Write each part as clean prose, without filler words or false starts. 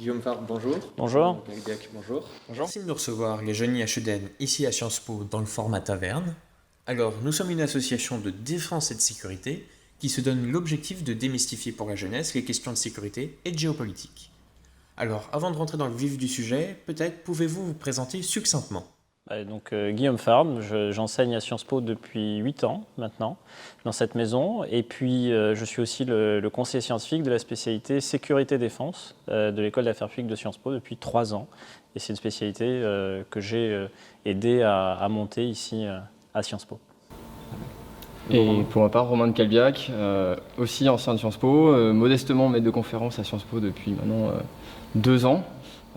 Guillaume Fabre, bonjour. Bonjour. Galdiac, bonjour. Merci de nous recevoir, les jeunes IHEDN, ici à Sciences Po, dans le format taverne. Alors, nous sommes une association de défense et de sécurité qui se donne l'objectif de démystifier pour la jeunesse les questions de sécurité et de géopolitique. Alors, avant de rentrer dans le vif du sujet, peut-être pouvez-vous vous présenter succinctement? Guillaume Fabre, j'enseigne à Sciences Po depuis 8 ans maintenant dans cette maison et puis je suis aussi le conseiller scientifique de la spécialité sécurité-défense de l'école d'affaires publiques de Sciences Po depuis 3 ans et c'est une spécialité que j'ai aidé à monter ici à Sciences Po. Et pour ma part, Romain de Calbiac, aussi ancien de Sciences Po, modestement maître de conférence à Sciences Po depuis maintenant 2 ans.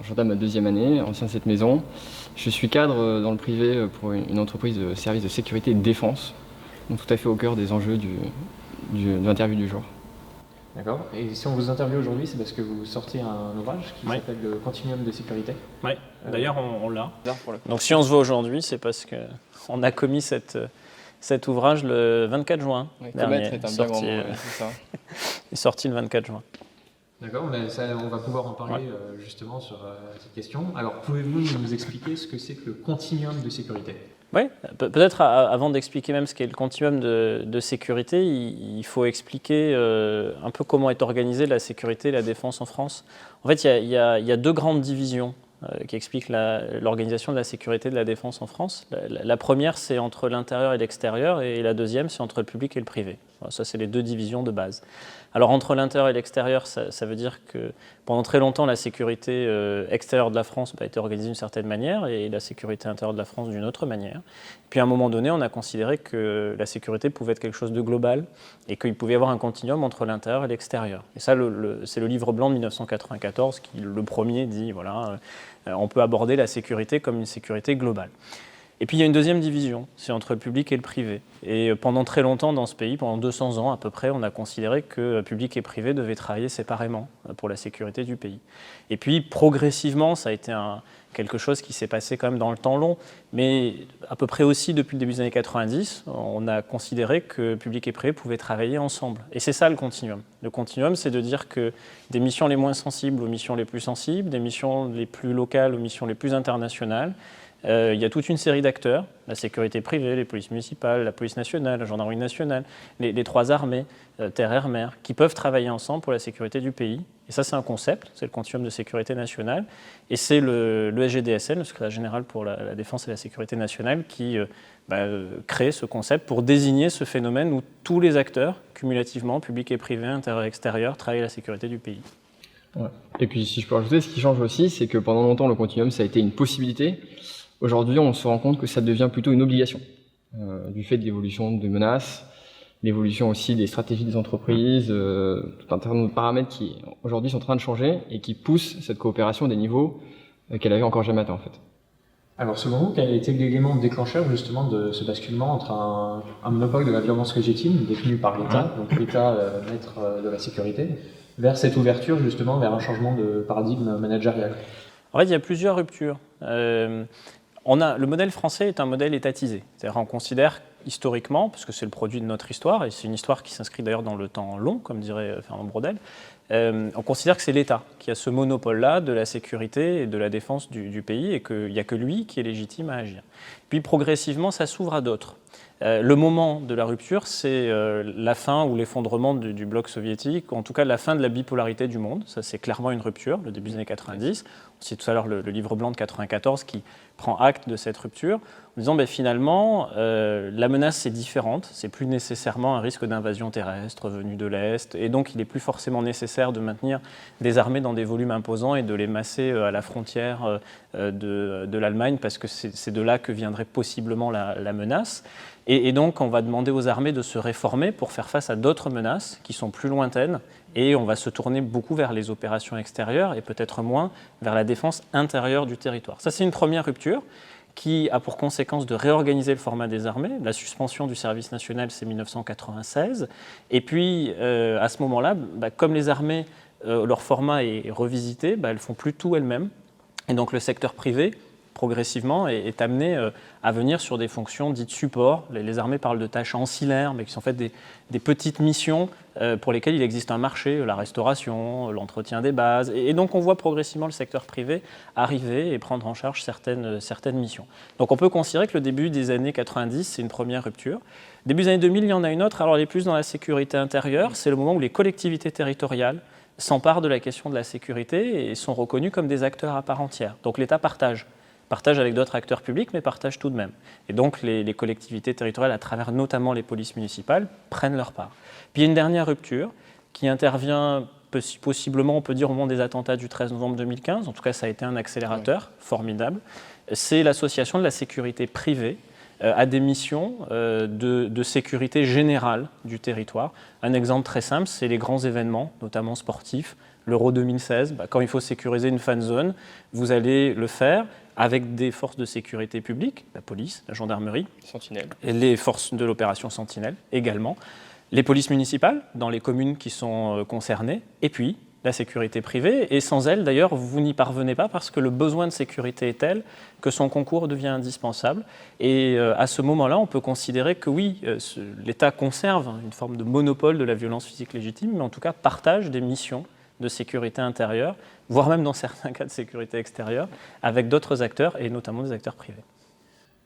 J'entame ma 2e année, ancien de cette maison. Je suis cadre dans le privé pour une entreprise de services de sécurité et de défense, donc tout à fait au cœur des enjeux de l'interview du jour. D'accord. Et si on vous interviewe aujourd'hui, c'est parce que vous sortez un ouvrage qui s'appelle le Continuum de sécurité. Oui, d'ailleurs on l'a. Donc si on se voit aujourd'hui, c'est parce qu'on a commis cet ouvrage le 24 juin. Commettre est un bien grand mot, c'est ça. Il est sorti le 24 juin. D'accord, on va pouvoir en parler justement sur cette question. Alors, pouvez-vous nous expliquer ce que c'est que le continuum de sécurité? Oui, peut-être avant d'expliquer même ce qu'est le continuum de sécurité, il faut expliquer un peu comment est organisée la sécurité et la défense en France. En fait, il y a 2 grandes divisions qui expliquent l'organisation de la sécurité et de la défense en France. La première, c'est entre l'intérieur et l'extérieur, et la deuxième, c'est entre le public et le privé. Voilà, ça, c'est les 2 divisions de base. Alors, entre l'intérieur et l'extérieur, ça veut dire que pendant très longtemps, la sécurité extérieure de la France a été organisée d'une certaine manière et la sécurité intérieure de la France d'une autre manière. Puis, à un moment donné, on a considéré que la sécurité pouvait être quelque chose de global et qu'il pouvait y avoir un continuum entre l'intérieur et l'extérieur. Et ça, c'est le livre blanc de 1994 qui, le premier, dit voilà, on peut aborder la sécurité comme une sécurité globale. Et puis il y a une deuxième division, c'est entre le public et le privé. Et pendant très longtemps dans ce pays, pendant 200 ans à peu près, on a considéré que public et privé devaient travailler séparément pour la sécurité du pays. Et puis progressivement, ça a été quelque chose qui s'est passé quand même dans le temps long, mais à peu près aussi depuis le début des années 90, on a considéré que public et privé pouvaient travailler ensemble. Et c'est ça le continuum. Le continuum, c'est de dire que des missions les moins sensibles aux missions les plus sensibles, des missions les plus locales aux missions les plus internationales, il y a toute une série d'acteurs, la sécurité privée, les polices municipales, la police nationale, la gendarmerie nationale, les 3 armées, terre, air, mer, qui peuvent travailler ensemble pour la sécurité du pays. Et ça, c'est un concept, c'est le continuum de sécurité nationale. Et c'est le SGDSN, le secrétaire général pour la défense et la sécurité nationale, qui crée ce concept pour désigner ce phénomène où tous les acteurs, cumulativement, publics et privés, intérieur et extérieur, travaillent à la sécurité du pays. Ouais. Et puis, si je peux rajouter, ce qui change aussi, c'est que pendant longtemps, le continuum, ça a été une possibilité. Aujourd'hui, on se rend compte que ça devient plutôt une obligation, du fait de l'évolution des menaces, l'évolution aussi des stratégies des entreprises, tout un tas de paramètres qui, aujourd'hui, sont en train de changer et qui poussent cette coopération à des niveaux qu'elle avait encore jamais atteint, en fait. Alors, selon vous, quel a été l'élément déclencheur justement de ce basculement entre un monopole de la violence légitime détenu par l'État, donc l'État maître de la sécurité, vers cette ouverture justement vers un changement de paradigme managérial? En fait, il y a plusieurs ruptures. Le modèle français est un modèle étatisé. C'est-à-dire on considère historiquement, parce que c'est le produit de notre histoire, et c'est une histoire qui s'inscrit d'ailleurs dans le temps long, comme dirait Fernand Braudel, on considère que c'est l'État qui a ce monopole-là de la sécurité et de la défense du pays, et qu'il n'y a que lui qui est légitime à agir. Puis progressivement, ça s'ouvre à d'autres. Le moment de la rupture, c'est la fin ou l'effondrement du bloc soviétique, ou en tout cas la fin de la bipolarité du monde. Ça, c'est clairement une rupture, le début des années 90. On citait tout à l'heure le livre blanc de 94 qui prend acte de cette rupture, en disant finalement, la menace est différente, c'est plus nécessairement un risque d'invasion terrestre venu de l'Est, et donc il n'est plus forcément nécessaire de maintenir des armées dans des volumes imposants et de les masser à la frontière de l'Allemagne, parce que c'est de là que viendrait possiblement la menace. Et donc, on va demander aux armées de se réformer pour faire face à d'autres menaces qui sont plus lointaines, et on va se tourner beaucoup vers les opérations extérieures et peut-être moins vers la défense intérieure du territoire. Ça, c'est une première rupture qui a pour conséquence de réorganiser le format des armées. La suspension du service national, c'est 1996. Et puis, à ce moment-là, comme les armées, leur format est revisité, elles font plus tout elles-mêmes. Et donc, le secteur privé, progressivement, est amené à venir sur des fonctions dites support. Les armées parlent de tâches ancillaires, mais qui sont en fait des petites missions pour lesquels il existe un marché, la restauration, l'entretien des bases. Et donc on voit progressivement le secteur privé arriver et prendre en charge certaines missions. Donc on peut considérer que le début des années 90, c'est une première rupture. Début des années 2000, il y en a une autre, alors elle est plus dans la sécurité intérieure, c'est le moment où les collectivités territoriales s'emparent de la question de la sécurité et sont reconnus comme des acteurs à part entière. Donc l'État partage avec d'autres acteurs publics, mais partage tout de même. Et donc les collectivités territoriales, à travers notamment les polices municipales, prennent leur part. Puis il y a une dernière rupture qui intervient possiblement, on peut dire, au moment des attentats du 13 novembre 2015. En tout cas, ça a été un accélérateur formidable. C'est l'association de la sécurité privée à des missions de sécurité générale du territoire. Un exemple très simple, c'est les grands événements, notamment sportifs. L'Euro 2016, quand il faut sécuriser une fan zone, vous allez le faire avec des forces de sécurité publique, la police, la gendarmerie, Sentinelle. et les forces de l'opération Sentinelle également, les polices municipales dans les communes qui sont concernées, et puis la sécurité privée. Et sans elle, d'ailleurs, vous n'y parvenez pas parce que le besoin de sécurité est tel que son concours devient indispensable. Et à ce moment-là, on peut considérer que oui, l'État conserve une forme de monopole de la violence physique légitime, mais en tout cas partage des missions de sécurité intérieure, voire même dans certains cas de sécurité extérieure, avec d'autres acteurs, et notamment des acteurs privés.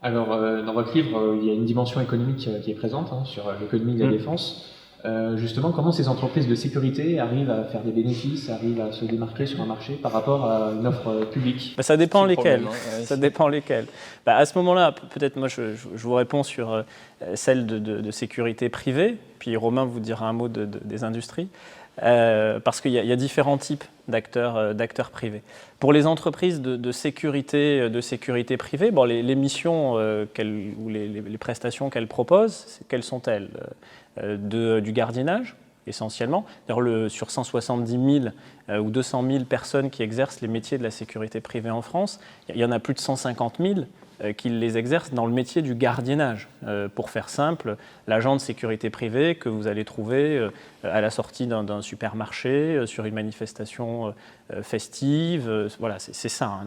Alors, dans votre livre, il y a une dimension économique qui est présente sur l'économie de la défense. Justement, comment ces entreprises de sécurité arrivent à faire des bénéfices, arrivent à se démarquer sur un marché par rapport à une offre publique? Ça dépend lesquels. Problème, hein. Ça dépend lesquels. À ce moment-là, peut-être moi je vous réponds sur celle de sécurité privée, puis Romain vous dira un mot des industries. Parce qu'il y a différents types d'acteurs privés. Pour les entreprises de sécurité privée, les missions ou les prestations qu'elles proposent, quelles sont-elles? Du gardiennage, essentiellement. D'ailleurs, sur 170 000 ou 200 000 personnes qui exercent les métiers de la sécurité privée en France, il y en a plus de 150 000 qui les exercent dans le métier du gardiennage. Pour faire simple, l'agent de sécurité privée que vous allez trouver à la sortie d'un supermarché, sur une manifestation festive, voilà, c'est ça,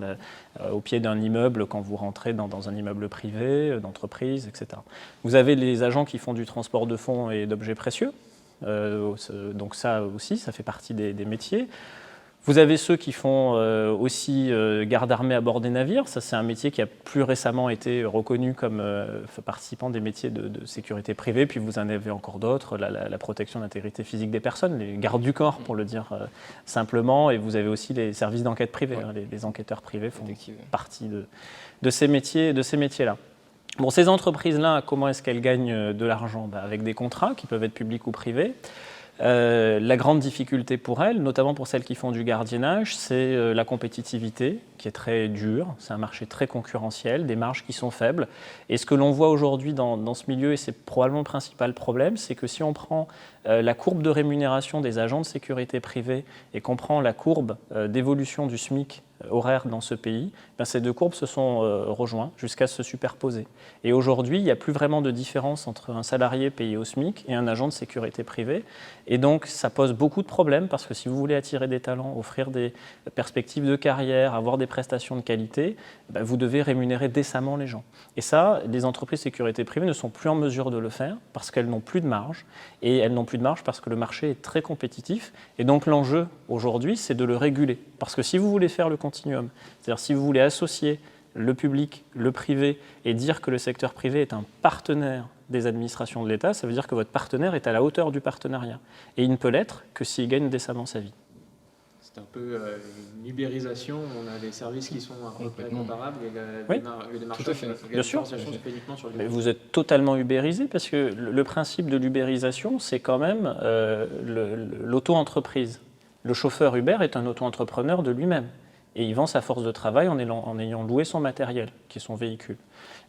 au pied d'un immeuble quand vous rentrez dans un immeuble privé, d'entreprise, etc. Vous avez les agents qui font du transport de fonds et d'objets précieux, donc ça aussi, ça fait partie des métiers. Vous avez ceux qui font aussi garde armée à bord des navires. Ça, c'est un métier qui a plus récemment été reconnu comme participant des métiers de sécurité privée. Puis vous en avez encore d'autres, la protection de l'intégrité physique des personnes, les gardes du corps, pour le dire simplement. Et vous avez aussi les services d'enquête privés. Ouais. Hein, les enquêteurs privés font partie de ces métiers-là. Bon, ces entreprises-là, comment est-ce qu'elles gagnent de l'argent? Avec des contrats qui peuvent être publics ou privés. La grande difficulté pour elles, notamment pour celles qui font du gardiennage, c'est la compétitivité qui est très dure. C'est un marché très concurrentiel, des marges qui sont faibles. Et ce que l'on voit aujourd'hui dans ce milieu, et c'est probablement le principal problème, c'est que si on prend la courbe de rémunération des agents de sécurité privée et qu'on prend la courbe d'évolution du SMIC horaire dans ce pays, ces deux courbes se sont rejointes jusqu'à se superposer. Et aujourd'hui, il n'y a plus vraiment de différence entre un salarié payé au SMIC et un agent de sécurité privée. Et donc, ça pose beaucoup de problèmes parce que si vous voulez attirer des talents, offrir des perspectives de carrière, avoir des prestations de qualité, vous devez rémunérer décemment les gens. Et ça, les entreprises de sécurité privée ne sont plus en mesure de le faire parce qu'elles n'ont plus de marge. Et elles n'ont plus de marge parce que le marché est très compétitif. Et donc, l'enjeu aujourd'hui, c'est de le réguler. Parce que si vous voulez faire le continuum, c'est-à-dire si vous voulez associer le public, le privé, et dire que le secteur privé est un partenaire des administrations de l'État, ça veut dire que votre partenaire est à la hauteur du partenariat. Et il ne peut l'être que s'il gagne décemment sa vie. C'est un peu une ubérisation, on a des services qui sont comparables et le démarchage, bien sûr. se fait uniquement sur le Mais vous êtes totalement ubérisé parce que le principe de l'ubérisation, c'est quand même l'auto-entreprise. Le chauffeur Uber est un auto-entrepreneur de lui-même. Et il vend sa force de travail en ayant loué son matériel, qui est son véhicule.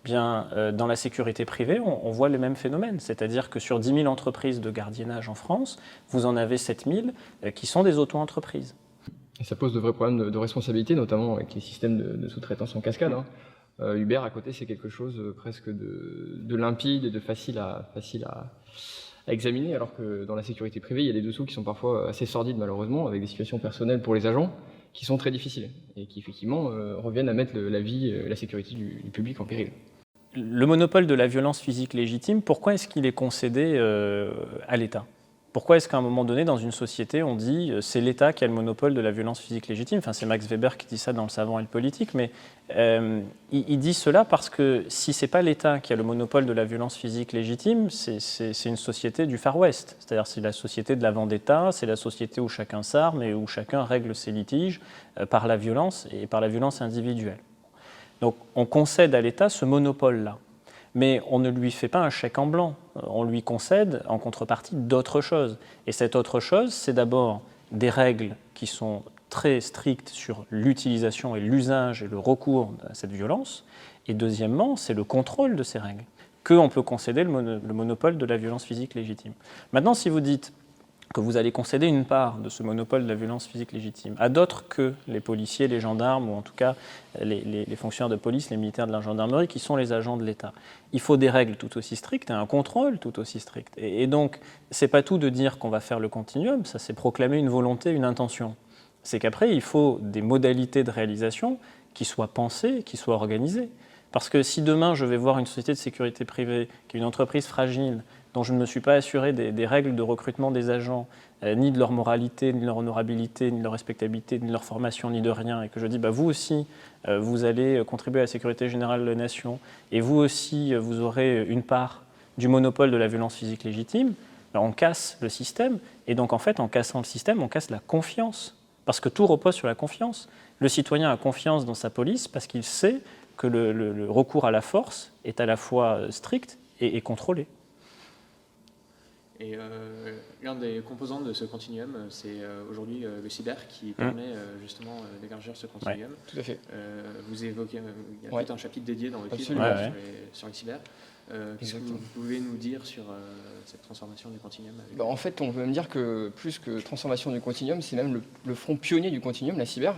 Dans la sécurité privée, on voit le même phénomène. C'est-à-dire que sur 10 000 entreprises de gardiennage en France, vous en avez 7 000 qui sont des auto-entreprises. Et ça pose de vrais problèmes de responsabilité, notamment avec les systèmes de sous-traitance en cascade. Uber, à côté, c'est quelque chose presque de limpide et de facile à examiner, alors que dans la sécurité privée, il y a des dessous qui sont parfois assez sordides, malheureusement, avec des situations personnelles pour les agents qui sont très difficiles et qui, effectivement, reviennent à mettre la vie, la sécurité du public en péril. Le monopole de la violence physique légitime, pourquoi est-ce qu'il est concédé à l'État ? Pourquoi est-ce qu'à un moment donné, dans une société, on dit c'est l'État qui a le monopole de la violence physique légitime? Enfin, c'est Max Weber qui dit ça dans Le Savant et le Politique, mais il dit cela parce que si ce n'est pas l'État qui a le monopole de la violence physique légitime, c'est une société du Far West. C'est-à-dire c'est la société de la vendetta, c'est la société où chacun s'arme et où chacun règle ses litiges par la violence et par la violence individuelle. Donc on concède à l'État ce monopole-là. Mais on ne lui fait pas un chèque en blanc, on lui concède en contrepartie d'autres choses. Et cette autre chose, c'est d'abord des règles qui sont très strictes sur l'utilisation et l'usage et le recours à cette violence. Et deuxièmement, c'est le contrôle de ces règles, qu'on peut concéder le monopole de la violence physique légitime. Maintenant, si vous dites que vous allez concéder une part de ce monopole de la violence physique légitime à d'autres que les policiers, les gendarmes, ou en tout cas les fonctionnaires de police, les militaires de la gendarmerie, qui sont les agents de l'État. Il faut des règles tout aussi strictes et un contrôle tout aussi strict. Et donc, c'est pas tout de dire qu'on va faire le continuum, ça c'est proclamer une volonté, une intention. C'est qu'après, il faut des modalités de réalisation qui soient pensées, qui soient organisées. Parce que si demain, je vais voir une société de sécurité privée, qui est une entreprise fragile, dont je ne me suis pas assuré des règles de recrutement des agents, ni de leur moralité, ni de leur honorabilité, ni de leur respectabilité, ni de leur formation, ni de rien, et que je dis, vous aussi, vous allez contribuer à la sécurité générale de la nation, et vous aussi, vous aurez une part du monopole de la violence physique légitime, on casse le système, et donc en fait, en cassant le système, on casse la confiance, parce que tout repose sur la confiance. Le citoyen a confiance dans sa police parce qu'il sait que le recours à la force est à la fois strict et contrôlé. Et l'un des composants de ce continuum, c'est aujourd'hui le cyber qui permet justement d'élargir ce continuum. Ouais, tout à fait. Vous évoquez, il y a tout un chapitre dédié dans le livre sur les cyber. Qu'est-ce que vous pouvez nous dire sur cette transformation du continuum En fait, on peut même dire que plus que transformation du continuum, c'est même le front pionnier du continuum, la cyber.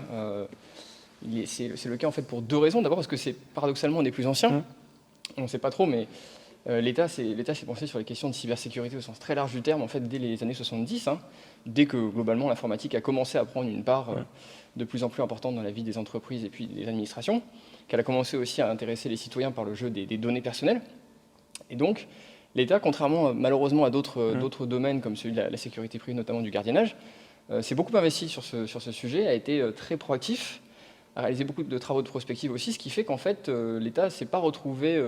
C'est le cas en fait pour deux raisons. D'abord parce que c'est paradoxalement un des plus anciens. On ne sait pas trop, mais l'État s'est pensé sur les questions de cybersécurité au sens très large du terme, en fait, dès les années 70, dès que globalement l'informatique a commencé à prendre une part de plus en plus importante dans la vie des entreprises et puis des administrations, qu'elle a commencé aussi à intéresser les citoyens par le jeu des données personnelles. Et donc, l'État, contrairement malheureusement à d'autres domaines comme celui de la sécurité privée, notamment du gardiennage, s'est beaucoup investi sur ce sujet, a été très proactif, a réalisé beaucoup de travaux de prospective aussi, ce qui fait qu'en fait, l'État ne s'est pas retrouvé,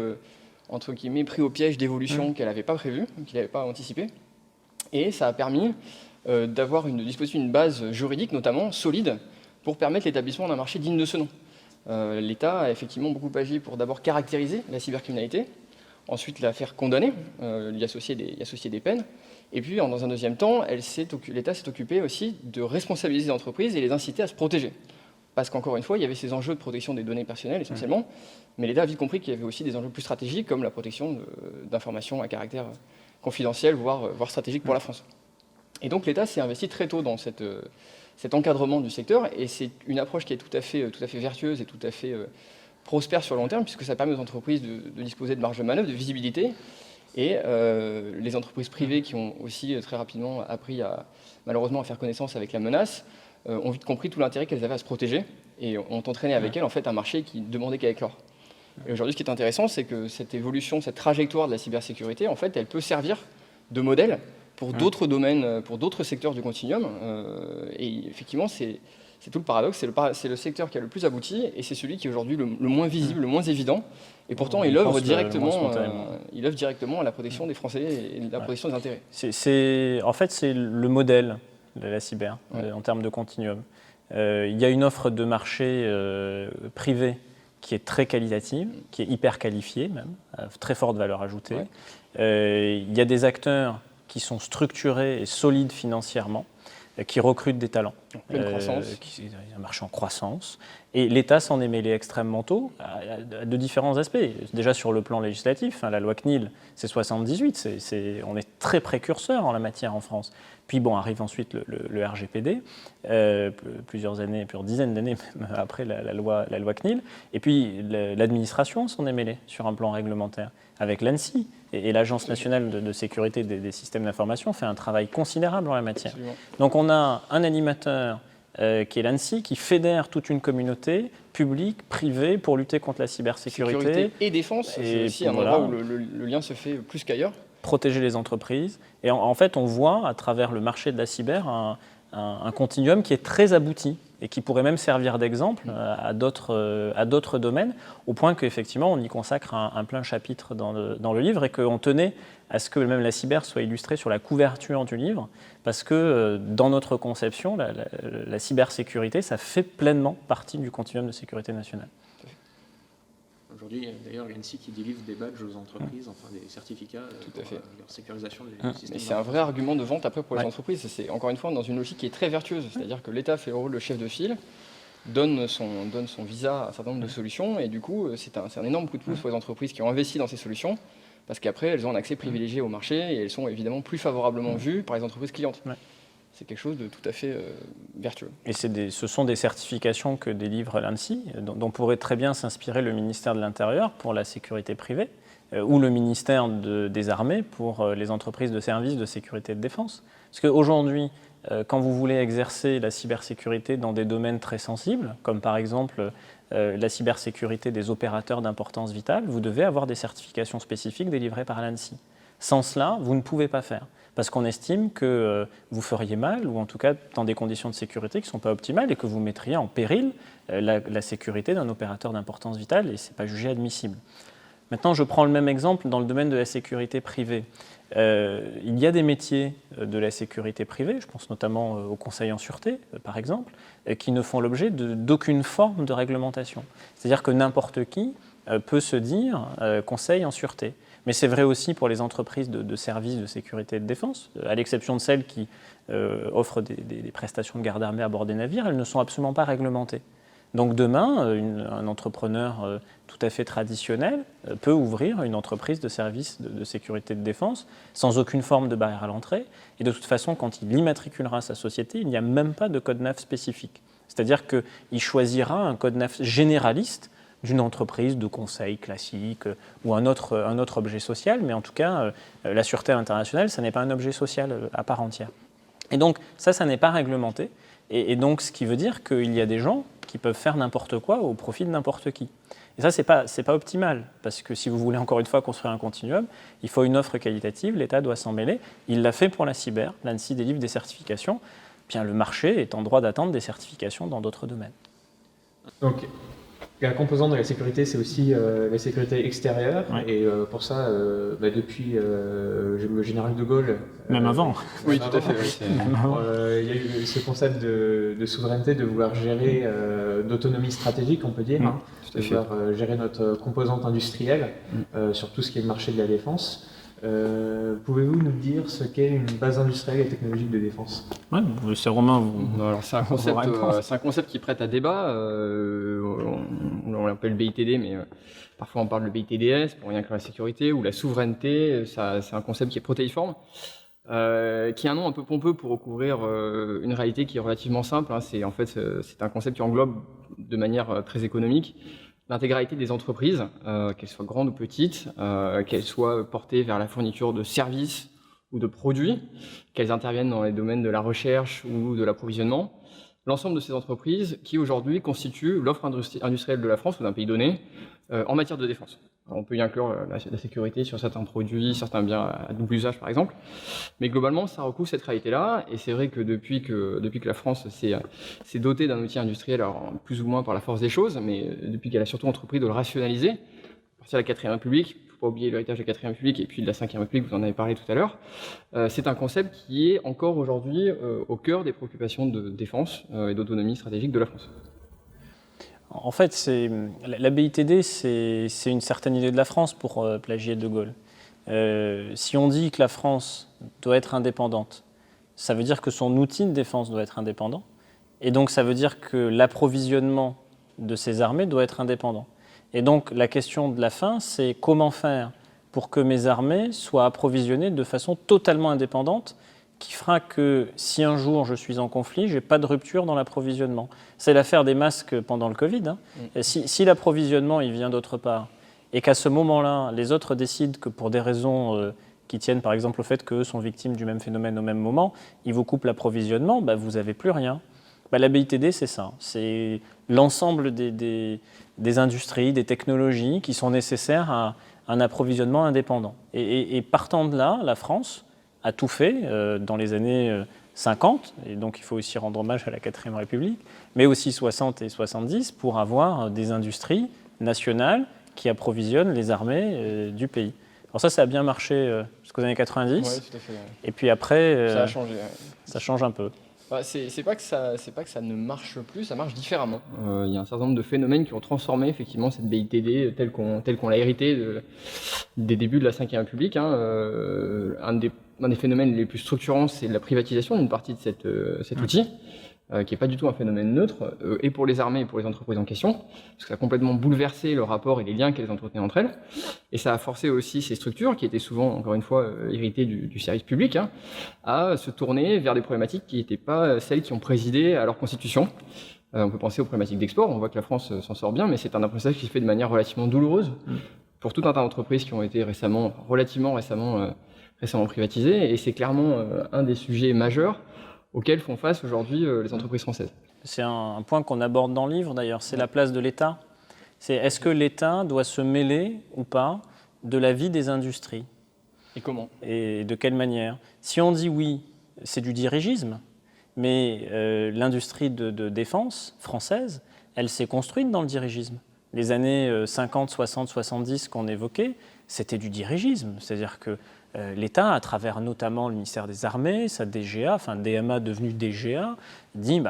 entre guillemets, pris au piège d'évolution qu'elle n'avait pas prévu, qu'il n'avait pas anticipé. Et ça a permis d'avoir une base juridique, notamment solide, pour permettre l'établissement d'un marché digne de ce nom. L'État a effectivement beaucoup agi pour d'abord caractériser la cybercriminalité, ensuite la faire condamner, y associer des peines, et puis dans un deuxième temps, l'État s'est occupé aussi de responsabiliser les entreprises et les inciter à se protéger. Parce qu'encore une fois, il y avait ces enjeux de protection des données personnelles essentiellement, mais l'État a vite compris qu'il y avait aussi des enjeux plus stratégiques comme la protection d'informations à caractère confidentiel, voire stratégique pour la France. Et donc l'État s'est investi très tôt dans cet encadrement du secteur, et c'est une approche qui est tout à fait vertueuse et tout à fait prospère sur le long terme, puisque ça permet aux entreprises de disposer de marge de manœuvre, de visibilité, et les entreprises privées qui ont aussi très rapidement appris malheureusement à faire connaissance avec la menace, ont vite compris tout l'intérêt qu'elles avaient à se protéger et ont entraîné avec elles en fait un marché qui demandait qu'à éclore. Et aujourd'hui, ce qui est intéressant, c'est que cette évolution, cette trajectoire de la cybersécurité, en fait, elle peut servir de modèle pour d'autres domaines, pour d'autres secteurs du continuum. Et effectivement, c'est tout le paradoxe. C'est le secteur qui a le plus abouti et c'est celui qui est aujourd'hui le moins visible, le moins évident. Et pourtant, il œuvre directement à la protection des Français et la protection des intérêts. En fait, c'est le modèle de la cyber en termes de continuum. Il y a une offre de marché privée qui est très qualitative, qui est hyper qualifiée même, à très forte valeur ajoutée. Il y a des acteurs qui sont structurés et solides financièrement, qui recrutent des talents. Un marché en croissance. Et l'État s'en est mêlé extrêmement tôt, de différents aspects. Déjà sur le plan législatif, la loi CNIL, c'est 78, on est très précurseur en la matière en France. Puis arrive ensuite le RGPD, plusieurs dizaines d'années même après la loi CNIL. Et puis l'administration s'en est mêlée sur un plan réglementaire, avec l'ANSSI. Et l'Agence nationale de sécurité des systèmes d'information fait un travail considérable en la matière. Absolument. Donc on a un animateur qui est l'ANSSI, qui fédère toute une communauté publique, privée, pour lutter contre la cybersécurité. Sécurité et défense, c'est aussi un endroit où le lien se fait plus qu'ailleurs. protéger les entreprises. Et en fait, on voit à travers le marché de la cyber un continuum qui est très abouti et qui pourrait même servir d'exemple à d'autres domaines, au point qu'effectivement, on y consacre un plein chapitre dans le livre et qu'on tenait à ce que même la cyber soit illustrée sur la couverture du livre, parce que dans notre conception, la cybersécurité, ça fait pleinement partie du continuum de sécurité nationale. Aujourd'hui, d'ailleurs, l'ANSSI qui délivre des badges aux entreprises, enfin des certificats pour leur sécurisation des systèmes. Mais c'est un vrai argument de vente après pour les entreprises. C'est encore une fois dans une logique qui est très vertueuse, c'est-à-dire que l'État fait le rôle de chef de file, donne son visa à un certain nombre de solutions, et du coup, c'est un énorme coup de pouce pour les entreprises qui ont investi dans ces solutions, parce qu'après, elles ont un accès privilégié au marché et elles sont évidemment plus favorablement vues par les entreprises clientes. Ouais. C'est quelque chose de tout à fait vertueux. Et ce sont des certifications que délivre l'ANSSI, dont pourrait très bien s'inspirer le ministère de l'Intérieur pour la sécurité privée, ou le ministère des Armées pour les entreprises de services de sécurité et de défense. Parce qu'aujourd'hui, quand vous voulez exercer la cybersécurité dans des domaines très sensibles, comme par exemple la cybersécurité des opérateurs d'importance vitale, vous devez avoir des certifications spécifiques délivrées par l'ANSSI. Sans cela, vous ne pouvez pas faire. Parce qu'on estime que vous feriez mal, ou en tout cas dans des conditions de sécurité qui ne sont pas optimales, et que vous mettriez en péril la sécurité d'un opérateur d'importance vitale, et ce n'est pas jugé admissible. Maintenant, je prends le même exemple dans le domaine de la sécurité privée. Il y a des métiers de la sécurité privée, je pense notamment au conseil en sûreté, par exemple, qui ne font l'objet d'aucune forme de réglementation. C'est-à-dire que n'importe qui peut se dire conseil en sûreté. Mais c'est vrai aussi pour les entreprises de services de sécurité et de défense, à l'exception de celles qui offrent des prestations de garde armée à bord des navires, elles ne sont absolument pas réglementées. Donc demain, un entrepreneur tout à fait traditionnel peut ouvrir une entreprise de services de sécurité et de défense sans aucune forme de barrière à l'entrée. Et de toute façon, quand il immatriculera sa société, il n'y a même pas de code NAF spécifique. C'est-à-dire qu'il choisira un code NAF généraliste d'une entreprise de conseil classique ou un autre objet social, mais en tout cas, la sûreté internationale, ça n'est pas un objet social à part entière. Et donc, ça n'est pas réglementé. Et donc, ce qui veut dire qu'il y a des gens qui peuvent faire n'importe quoi au profit de n'importe qui. Et ça, c'est pas optimal, parce que si vous voulez encore une fois construire un continuum, il faut une offre qualitative, l'État doit s'en mêler. Il l'a fait pour la cyber, l'ANSSI délivre des certifications, bien le marché est en droit d'attendre des certifications dans d'autres domaines. Donc, la composante de la sécurité, c'est aussi la sécurité extérieure. Ouais. Et pour ça, depuis le général de Gaulle... Même avant. Oui, tout à fait. Il y a eu ce concept de souveraineté, de vouloir gérer, d'autonomie stratégique, on peut dire, de vouloir gérer notre composante industrielle sur tout ce qui est le marché de la défense. Pouvez-vous nous dire ce qu'est une base industrielle et technologique de défense ? Oui, c'est Romain. C'est un concept qui prête à débat. On l'appelle BITD, mais parfois on parle de BITDS pour rien que la sécurité, ou la souveraineté. C'est un concept qui est protéiforme, qui a un nom un peu pompeux pour recouvrir une réalité qui est relativement simple. C'est un concept qui englobe de manière très économique l'intégralité des entreprises, qu'elles soient grandes ou petites, qu'elles soient portées vers la fourniture de services ou de produits, qu'elles interviennent dans les domaines de la recherche ou de l'approvisionnement. L'ensemble de ces entreprises qui aujourd'hui constituent l'offre industrielle de la France ou d'un pays donné en matière de défense. Alors, on peut y inclure la sécurité sur certains produits, certains biens à double usage par exemple, mais globalement ça recouvre cette réalité-là, et c'est vrai que depuis que la France s'est dotée d'un outil industriel, alors plus ou moins par la force des choses, mais depuis qu'elle a surtout entrepris de le rationaliser, à partir de la 4ème République, il ne faut pas oublier l'héritage de la 4ème République et puis de la 5ème République, vous en avez parlé tout à l'heure, c'est un concept qui est encore aujourd'hui au cœur des préoccupations de défense et d'autonomie stratégique de la France. En fait, la BITD, c'est une certaine idée de la France, pour plagier De Gaulle. Si on dit que la France doit être indépendante, ça veut dire que son outil de défense doit être indépendant, et donc ça veut dire que l'approvisionnement de ses armées doit être indépendant. Et donc la question de la fin, c'est comment faire pour que mes armées soient approvisionnées de façon totalement indépendante, qui fera que si un jour je suis en conflit, je n'ai pas de rupture dans l'approvisionnement. C'est l'affaire des masques pendant le Covid. Si l'approvisionnement il vient d'autre part, et qu'à ce moment-là, les autres décident que pour des raisons qui tiennent par exemple au fait qu'eux sont victimes du même phénomène au même moment, ils vous coupent l'approvisionnement, vous n'avez plus rien. La BITD, c'est ça. C'est l'ensemble des industries, des technologies qui sont nécessaires à un approvisionnement indépendant. Et partant de là, la France a tout fait dans les années 50, et donc il faut aussi rendre hommage à la 4ème République, mais aussi 60 et 70 pour avoir des industries nationales qui approvisionnent les armées du pays. Alors ça a bien marché jusqu'aux années 90, Ouais, tout à fait. Ouais. et puis après, Ça a changé. Ouais. ça change un peu. Bah, c'est pas que ça ne marche plus, ça marche différemment. Il y a un certain nombre de phénomènes qui ont transformé effectivement cette BITD telle qu'on l'a héritée des débuts de la 5e République. Hein. Un des phénomènes les plus structurants, c'est la privatisation d'une partie de cet outil, qui n'est pas du tout un phénomène neutre, et pour les armées et pour les entreprises en question, parce que ça a complètement bouleversé le rapport et les liens qu'elles entretenaient entre elles, et ça a forcé aussi ces structures, qui étaient souvent, encore une fois, héritées du service public, hein, à se tourner vers des problématiques qui n'étaient pas celles qui ont présidé à leur constitution. On peut penser aux problématiques d'export, on voit que la France s'en sort bien, mais c'est un apprentissage qui se fait de manière relativement douloureuse pour tout un tas d'entreprises qui ont été relativement récemment privatisées, et c'est clairement un des sujets majeurs auxquels font face aujourd'hui les entreprises françaises. C'est un point qu'on aborde dans le livre d'ailleurs, c'est la place de l'État. Est-ce que l'État doit se mêler ou pas de la vie des industries ? Et comment ? Et de quelle manière ? Si on dit oui, c'est du dirigisme, mais l'industrie de défense française, elle s'est construite dans le dirigisme. Les années 50, 60, 70 qu'on évoquait, c'était du dirigisme, c'est-à-dire que l'État, à travers notamment le ministère des Armées, sa DGA, enfin DMA devenu DGA, dit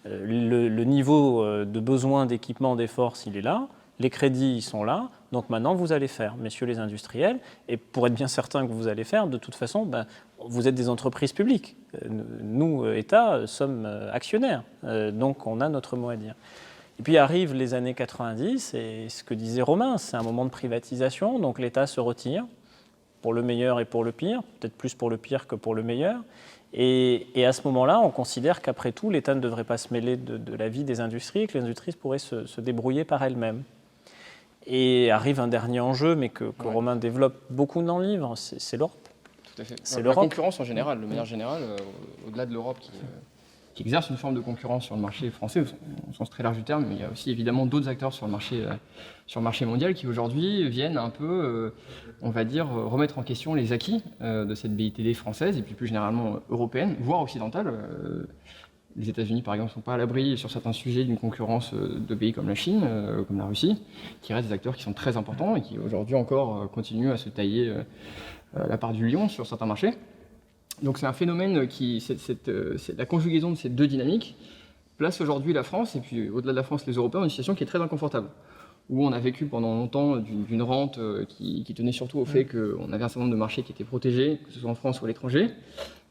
le niveau de besoin d'équipement des forces, il est là, les crédits ils sont là, donc maintenant vous allez faire, messieurs les industriels, et pour être bien certain que vous allez faire, de toute façon, vous êtes des entreprises publiques. Nous, État, sommes actionnaires, donc on a notre mot à dire. Et puis arrivent les années 90, et ce que disait Romain, c'est un moment de privatisation, donc l'État se retire, pour le meilleur et pour le pire, peut-être plus pour le pire que pour le meilleur. Et à ce moment-là, on considère qu'après tout, l'État ne devrait pas se mêler de la vie des industries et que les industries pourraient se débrouiller par elles-mêmes. Et arrive un dernier enjeu, mais que Romain développe beaucoup dans le livre, c'est l'Europe. Tout à fait. C'est la l'Europe. Concurrence en général, de manière générale, au-delà de l'Europe qui exerce une forme de concurrence sur le marché français, au sens très large du terme, mais il y a aussi évidemment d'autres acteurs sur le marché mondial qui aujourd'hui viennent un peu, on va dire, remettre en question les acquis de cette BITD française et puis plus généralement européenne, voire occidentale. Les États-Unis, par exemple, ne sont pas à l'abri sur certains sujets d'une concurrence de pays comme la Chine, comme la Russie, qui restent des acteurs qui sont très importants et qui aujourd'hui encore continuent à se tailler la part du lion sur certains marchés. Donc c'est un phénomène c'est la conjugaison de ces deux dynamiques place aujourd'hui la France, et puis au-delà de la France, les Européens, dans une situation qui est très inconfortable, où on a vécu pendant longtemps d'une rente qui tenait surtout au fait qu'on avait un certain nombre de marchés qui étaient protégés, que ce soit en France ou à l'étranger.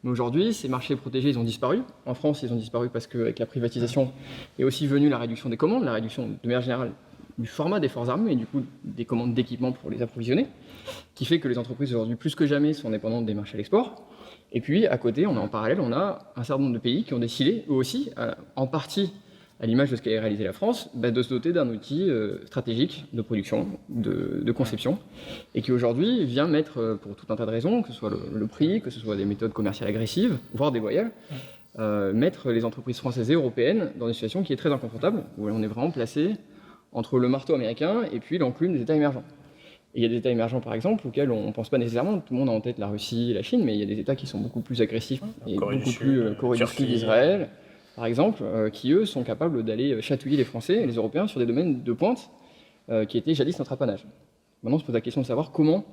Mais aujourd'hui, ces marchés protégés, ils ont disparu. En France, ils ont disparu parce qu'avec la privatisation est aussi venue la réduction des commandes, la réduction de manière générale du format des forces armées et du coup des commandes d'équipement pour les approvisionner, qui fait que les entreprises aujourd'hui, plus que jamais, sont dépendantes des marchés à l'export. Et puis, à côté, en parallèle, on a un certain nombre de pays qui ont décidé, eux aussi, en partie à l'image de ce qu'a réalisé la France, de se doter d'un outil stratégique de production, de conception, et qui aujourd'hui vient mettre, pour tout un tas de raisons, que ce soit le prix, que ce soit des méthodes commerciales agressives, voire déloyales, mettre les entreprises françaises et européennes dans une situation qui est très inconfortable, où on est vraiment placé entre le marteau américain et puis l'enclume des États émergents. Et il y a des États émergents, par exemple, auxquels on ne pense pas nécessairement, tout le monde a en tête la Russie et la Chine, mais il y a des États qui sont beaucoup plus agressifs, et beaucoup plus Corée du Sud, Israël, par exemple, qui eux sont capables d'aller chatouiller les Français et les Européens sur des domaines de pointe qui étaient jadis notre apanage. Maintenant, on se pose la question de savoir comment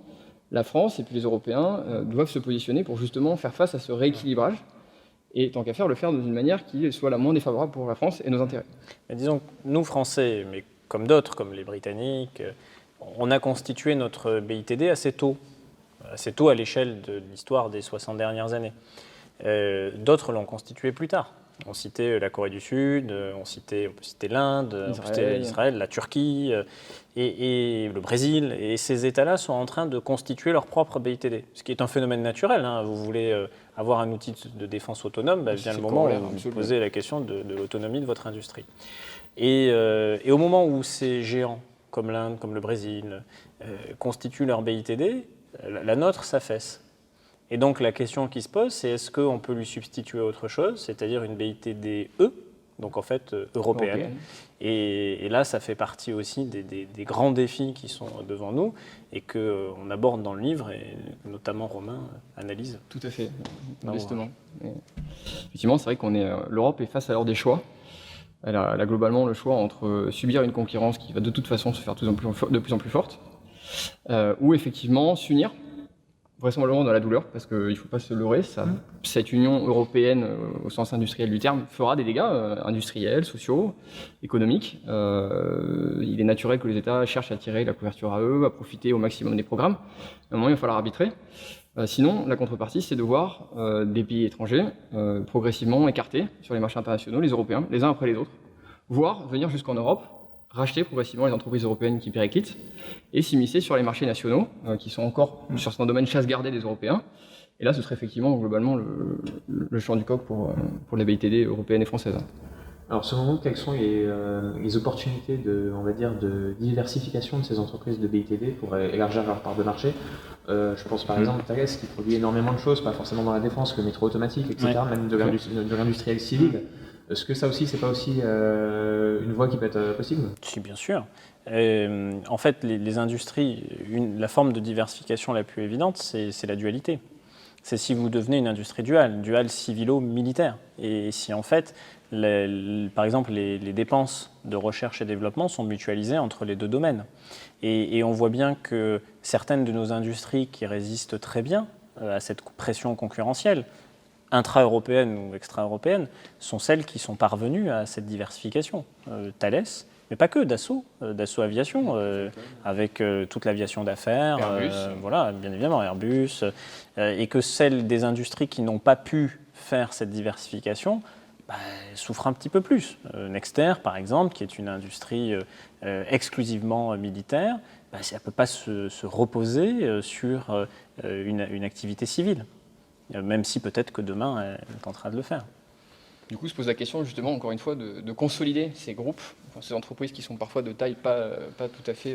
la France et puis les Européens doivent se positionner pour justement faire face à ce rééquilibrage, et tant qu'à faire, le faire d'une manière qui soit la moins défavorable pour la France et nos intérêts. Mais disons, nous Français, mais comme d'autres, comme les Britanniques, on a constitué notre BITD assez tôt à l'échelle de l'histoire des 60 dernières années. D'autres l'ont constitué plus tard. On citait la Corée du Sud, on peut citer l'Inde, on citait Israël, la Turquie et le Brésil. Et ces États-là sont en train de constituer leur propre BITD, ce qui est un phénomène naturel. Vous voulez avoir un outil de défense autonome, vient le moment où vous vous posez la question de l'autonomie de votre industrie. Et au moment où ces géants, comme l'Inde, comme le Brésil, constituent leur BITD, la nôtre s'affaisse. Et donc la question qui se pose, c'est est-ce qu'on peut lui substituer autre chose, c'est-à-dire une BITD-E, donc en fait européenne. Et là, ça fait partie aussi des grands défis qui sont devant nous et qu'on aborde dans le livre, et notamment Romain analyse. Tout à fait, modestement. Effectivement, c'est vrai qu'on l'Europe est face à des choix. Elle a globalement le choix entre subir une concurrence qui va de toute façon se faire de plus en plus forte, ou effectivement s'unir, vraisemblablement dans la douleur, parce qu'il ne faut pas se leurrer, cette Union européenne, au sens industriel du terme, fera des dégâts industriels, sociaux, économiques. Il est naturel que les États cherchent à tirer la couverture à eux, à profiter au maximum des programmes. À un moment, il va falloir arbitrer. Sinon, la contrepartie, c'est de voir des pays étrangers progressivement écartés sur les marchés internationaux, les Européens, les uns après les autres, voire venir jusqu'en Europe, racheter progressivement les entreprises européennes qui périclitent et s'immiscer sur les marchés nationaux, qui sont encore sur certains domaines chasse gardée des Européens. Et là, ce serait effectivement globalement le champ du coq pour les BITD européennes et françaises. Alors, selon vous, quelles sont les opportunités de diversification de ces entreprises de BITD pour élargir leur part de marché? Je pense par exemple à Thales qui produit énormément de choses, pas forcément dans la défense, le métro automatique, etc., même de l'industriel civil. Est-ce que ça aussi, c'est pas aussi une voie qui peut être possible? Si, bien sûr. En fait, les industries, la forme de diversification la plus évidente, c'est la dualité. C'est si vous devenez une industrie duale civilo-militaire. Et si en fait, par exemple, les dépenses de recherche et développement sont mutualisées entre les deux domaines. Et on voit bien que certaines de nos industries qui résistent très bien à cette pression concurrentielle, intra-européenne ou extra-européenne, sont celles qui sont parvenues à cette diversification. Thales, mais pas que, Dassault Aviation, avec toute l'aviation d'affaires, voilà, bien évidemment, Airbus, et que celles des industries qui n'ont pas pu faire cette diversification souffrent un petit peu plus. Nexter, par exemple, qui est une industrie exclusivement militaire, elle ne peut pas se reposer sur une activité civile, même si peut-être que demain, elle tentera de le faire. Du coup, se pose la question, justement, encore une fois, de consolider ces groupes, ces entreprises qui sont parfois de taille pas tout à fait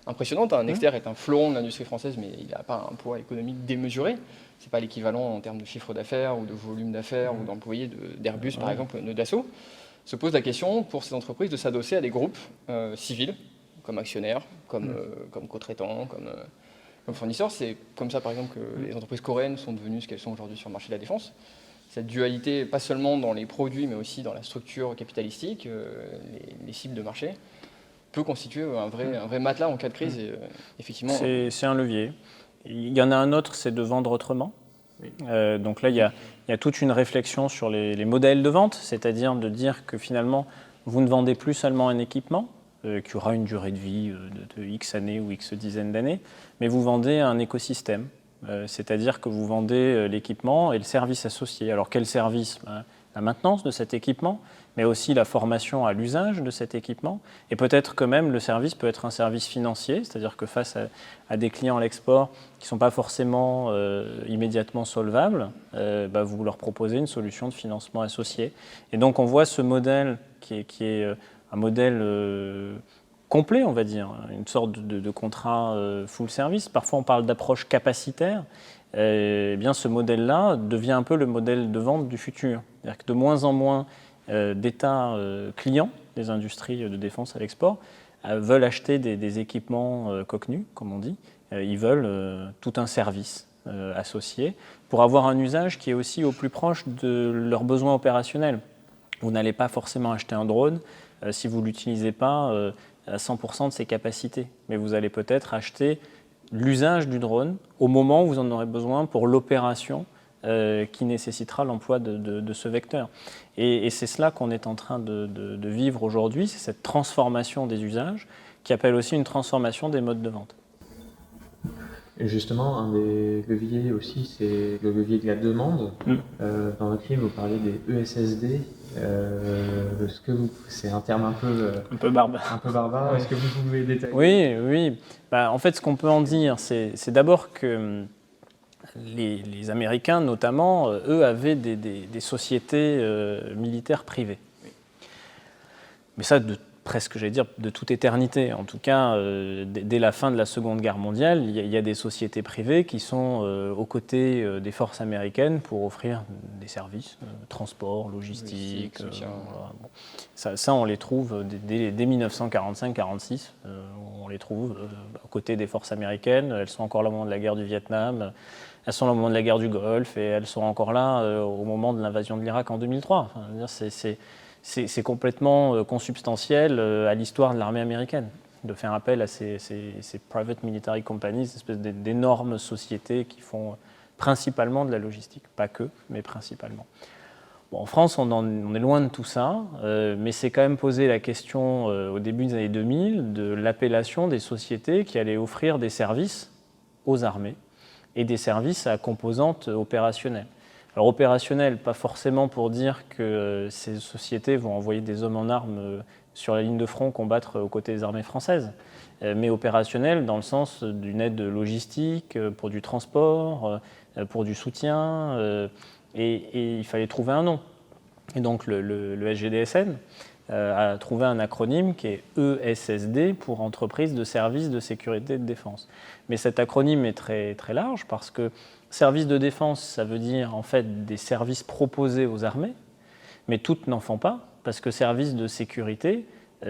impressionnante. Nexter est un fleuron de l'industrie française, mais il n'a pas un poids économique démesuré. Ce n'est pas l'équivalent en termes de chiffre d'affaires ou de volume d'affaires ou d'employés d'Airbus, par exemple, de Dassault. Se pose la question, pour ces entreprises, de s'adosser à des groupes civils, comme actionnaires, comme co-traitants, comme fournisseurs. C'est comme ça, par exemple, que les entreprises coréennes sont devenues ce qu'elles sont aujourd'hui sur le marché de la défense. Cette dualité, pas seulement dans les produits, mais aussi dans la structure capitalistique, les cibles de marché, peut constituer un vrai matelas en cas de crise. Et, effectivement, c'est un levier. Il y en a un autre, c'est de vendre autrement. Donc là, il y a toute une réflexion sur les modèles de vente, c'est-à-dire de dire que finalement, vous ne vendez plus seulement un équipement, qui aura une durée de vie de X années ou X dizaines d'années, mais vous vendez un écosystème. C'est-à-dire que vous vendez l'équipement et le service associé. Alors quel service? La maintenance de cet équipement, mais aussi la formation à l'usage de cet équipement. Et peut-être que même le service peut être un service financier, c'est-à-dire que face à des clients à l'export qui ne sont pas forcément immédiatement solvables, vous leur proposez une solution de financement associé. Et donc on voit ce modèle qui est un modèle complet, on va dire, une sorte de contrat full service. Parfois, on parle d'approche capacitaire. Eh bien, ce modèle-là devient un peu le modèle de vente du futur. C'est-à-dire que de moins en moins d'États clients des industries de défense à l'export veulent acheter des équipements coquenus, comme on dit. Ils veulent tout un service associé pour avoir un usage qui est aussi au plus proche de leurs besoins opérationnels. Vous n'allez pas forcément acheter un drone si vous ne l'utilisez pas à 100% de ses capacités. Mais vous allez peut-être acheter l'usage du drone au moment où vous en aurez besoin pour l'opération qui nécessitera l'emploi de ce vecteur. Et c'est cela qu'on est en train de vivre aujourd'hui, c'est cette transformation des usages qui appelle aussi une transformation des modes de vente. Et justement, un des leviers aussi, c'est le levier de la demande. Dans votre livre, vous parlez des ESSD. C'est un terme un peu barbare. Est-ce que vous pouvez détailler? Oui. En fait, ce qu'on peut en dire, c'est d'abord que les Américains, notamment, eux, avaient des sociétés militaires privées. Mais ça, presque, j'allais dire, de toute éternité. En tout cas, dès la fin de la Seconde Guerre mondiale, il y a des sociétés privées qui sont aux côtés des forces américaines pour offrir des services, transport, logistique. Voilà. Bon. Ça, on les trouve dès 1945-46. On les trouve aux côtés des forces américaines. Elles sont encore là au moment de la guerre du Vietnam. Elles sont là au moment de la guerre du Golfe et elles sont encore là au moment de l'invasion de l'Irak en 2003. Enfin, je veux dire, c'est complètement consubstantiel à l'histoire de l'armée américaine, de faire appel à ces private military companies, ces espèces d'énormes sociétés qui font principalement de la logistique. Pas que, mais principalement. Bon, en France, on est loin de tout ça, mais c'est quand même posé la question au début des années 2000 de l'appellation des sociétés qui allaient offrir des services aux armées et des services à composante opérationnelle. Alors opérationnel, pas forcément pour dire que ces sociétés vont envoyer des hommes en armes sur la ligne de front combattre aux côtés des armées françaises, mais opérationnel dans le sens d'une aide logistique, pour du transport, pour du soutien, et il fallait trouver un nom. Et donc le SGDSN a trouvé un acronyme qui est ESSD pour Entreprise de Services de Sécurité et de Défense. Mais cet acronyme est très, très large parce que service de défense, ça veut dire en fait des services proposés aux armées, mais toutes n'en font pas, parce que service de sécurité,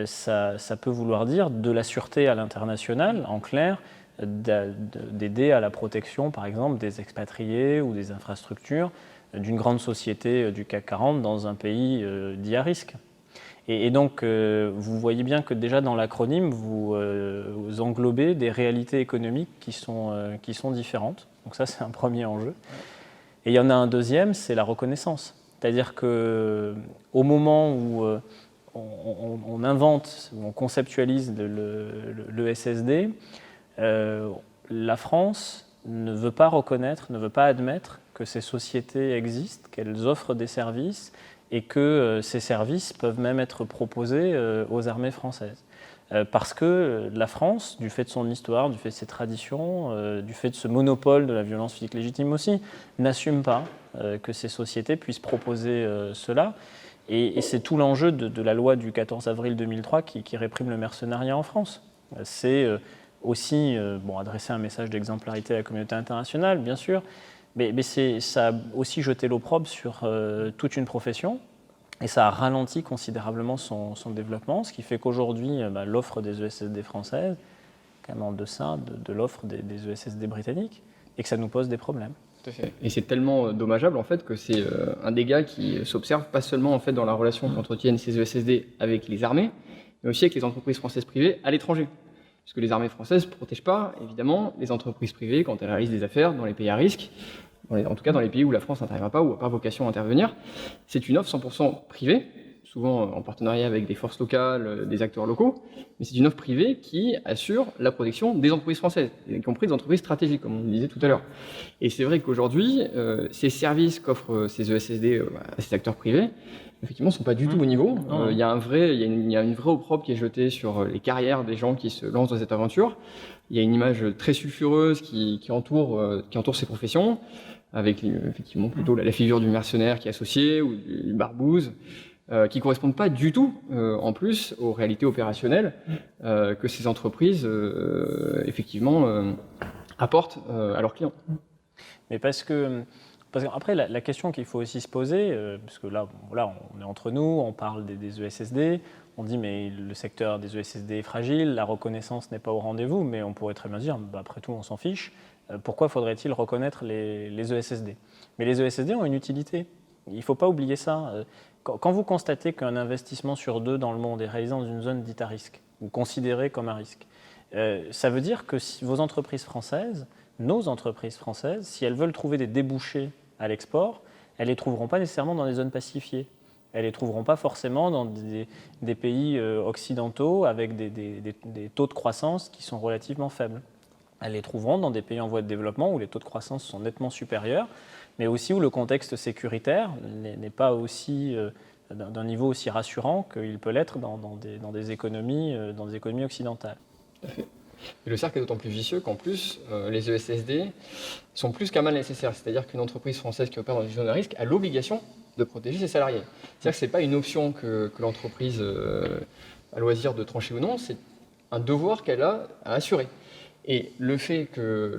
ça peut vouloir dire de la sûreté à l'international, en clair, d'aider à la protection, par exemple, des expatriés ou des infrastructures d'une grande société du CAC 40 dans un pays dit à risque. Et donc, vous voyez bien que déjà dans l'acronyme, vous englobez des réalités économiques qui sont différentes. Donc ça, c'est un premier enjeu. Et il y en a un deuxième, c'est la reconnaissance. C'est-à-dire qu'au moment où on invente, où on conceptualise le SSD, la France ne veut pas reconnaître, ne veut pas admettre que ces sociétés existent, qu'elles offrent des services et que ces services peuvent même être proposés aux armées françaises. Parce que la France, du fait de son histoire, du fait de ses traditions, du fait de ce monopole de la violence physique légitime aussi, n'assume pas que ces sociétés puissent proposer cela. Et c'est tout l'enjeu de la loi du 14 avril 2003 qui réprime le mercenariat en France. C'est aussi adresser un message d'exemplarité à la communauté internationale, bien sûr, mais ça a aussi jeté l'opprobre sur toute une profession. Et ça a ralenti considérablement son développement, ce qui fait qu'aujourd'hui, l'offre des ESSD françaises est quand même en deçà de l'offre des ESSD britanniques, et que ça nous pose des problèmes. Tout à fait. Et c'est tellement dommageable en fait que c'est un dégât qui s'observe pas seulement en fait dans la relation qu'entretiennent ces ESSD avec les armées, mais aussi avec les entreprises françaises privées à l'étranger. Puisque les armées françaises ne protègent pas, évidemment, les entreprises privées quand elles réalisent des affaires dans les pays à risque, en tout cas dans les pays où la France n'intervient pas ou n'a pas vocation à intervenir. C'est une offre 100% privée, souvent en partenariat avec des forces locales, des acteurs locaux, mais c'est une offre privée qui assure la protection des entreprises françaises, y compris des entreprises stratégiques, comme on le disait tout à l'heure. Et c'est vrai qu'aujourd'hui, ces services qu'offrent ces ESSD à ces acteurs privés, effectivement, ne sont pas du tout au niveau. Il y a une vraie opprobre qui est jetée sur les carrières des gens qui se lancent dans cette aventure. Il y a une image très sulfureuse qui entoure ces professions, avec effectivement plutôt la figure du mercenaire qui est associée ou du barbouze, qui ne correspondent pas du tout, en plus, aux réalités opérationnelles que ces entreprises, effectivement, apportent à leurs clients. Mais parce qu'après, la question qu'il faut aussi se poser, parce que là, on est entre nous, on parle des ESSD, on dit mais le secteur des ESSD est fragile, la reconnaissance n'est pas au rendez-vous, mais on pourrait très bien dire, après tout, on s'en fiche. Pourquoi faudrait-il reconnaître les ESSD? Mais les ESSD ont une utilité. Il ne faut pas oublier ça. Quand vous constatez qu'un investissement sur 2 dans le monde est réalisé dans une zone dite à risque, ou considérée comme un risque, ça veut dire que si vos entreprises françaises, nos entreprises françaises, si elles veulent trouver des débouchés à l'export, elles ne les trouveront pas nécessairement dans des zones pacifiées. Elles ne les trouveront pas forcément dans des pays occidentaux avec des taux de croissance qui sont relativement faibles. Elles les trouveront dans des pays en voie de développement où les taux de croissance sont nettement supérieurs, mais aussi où le contexte sécuritaire n'est pas aussi d'un niveau aussi rassurant qu'il peut l'être dans des économies occidentales. Tout à fait. Et le cercle est d'autant plus vicieux qu'en plus, les ESSD sont plus qu'un mal nécessaire. C'est-à-dire qu'une entreprise française qui opère dans une zone à risque a l'obligation de protéger ses salariés. C'est-à-dire que ce n'est pas une option que l'entreprise à loisir de trancher ou non, c'est un devoir qu'elle a à assurer. Et le fait que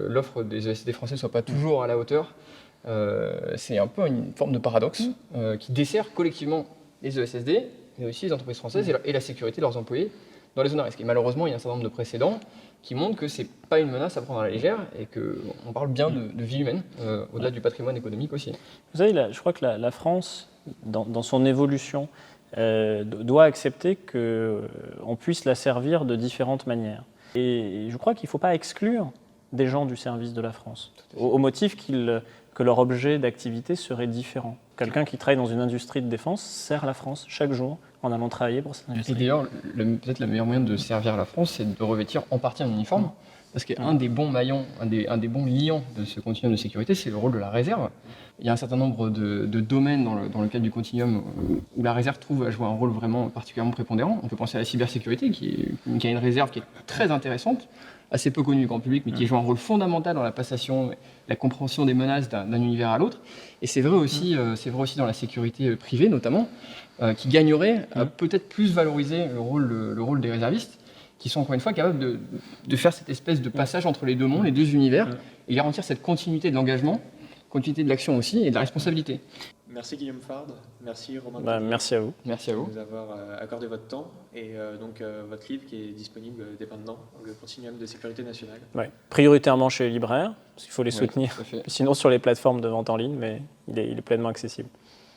l'offre des ESSD français ne soit pas toujours à la hauteur, c'est un peu une forme de paradoxe qui dessert collectivement les ESSD, mais aussi les entreprises françaises et la sécurité de leurs employés dans les zones à risque. Et malheureusement, il y a un certain nombre de précédents qui montrent que ce n'est pas une menace à prendre à la légère et qu'on parle bien de vie humaine, au-delà du patrimoine économique aussi. Vous savez, je crois que la France, dans son évolution, doit accepter qu'on puisse la servir de différentes manières. Et je crois qu'il ne faut pas exclure des gens du service de la France, au motif que leur objet d'activité serait différent. Quelqu'un qui travaille dans une industrie de défense sert la France chaque jour en allant travailler pour cette industrie. Et d'ailleurs, peut-être le meilleur moyen de servir la France, c'est de revêtir en partie un uniforme, parce qu'un des bons maillons, un des bons liants de ce continuum de sécurité, c'est le rôle de la réserve. Il y a un certain nombre de domaines dans le cadre du continuum où la réserve trouve à jouer un rôle vraiment particulièrement prépondérant. On peut penser à la cybersécurité, qui a une réserve qui est très intéressante, assez peu connue du grand public, mais qui joue un rôle fondamental dans la passation, la compréhension des menaces d'un univers à l'autre. Et c'est vrai aussi dans la sécurité privée, notamment, qui gagnerait à peut-être plus valoriser le rôle des réservistes, qui sont encore une fois capables de faire cette espèce de passage entre les deux mondes, les deux univers, et garantir cette continuité de l'engagement, continuité de l'action aussi, et de la responsabilité. Merci Guillaume Fard, merci Romain. Merci à vous. Merci à vous. De nous avoir accordé votre temps et donc votre livre qui est disponible dès maintenant, le Continuum de sécurité nationale. Ouais. Prioritairement chez les libraires, parce qu'il faut les soutenir. Tout à fait. Sinon sur les plateformes de vente en ligne, mais il est pleinement accessible.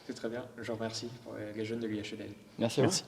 C'est très bien, je vous remercie pour les jeunes de l'IHEDN. Merci à vous. Merci.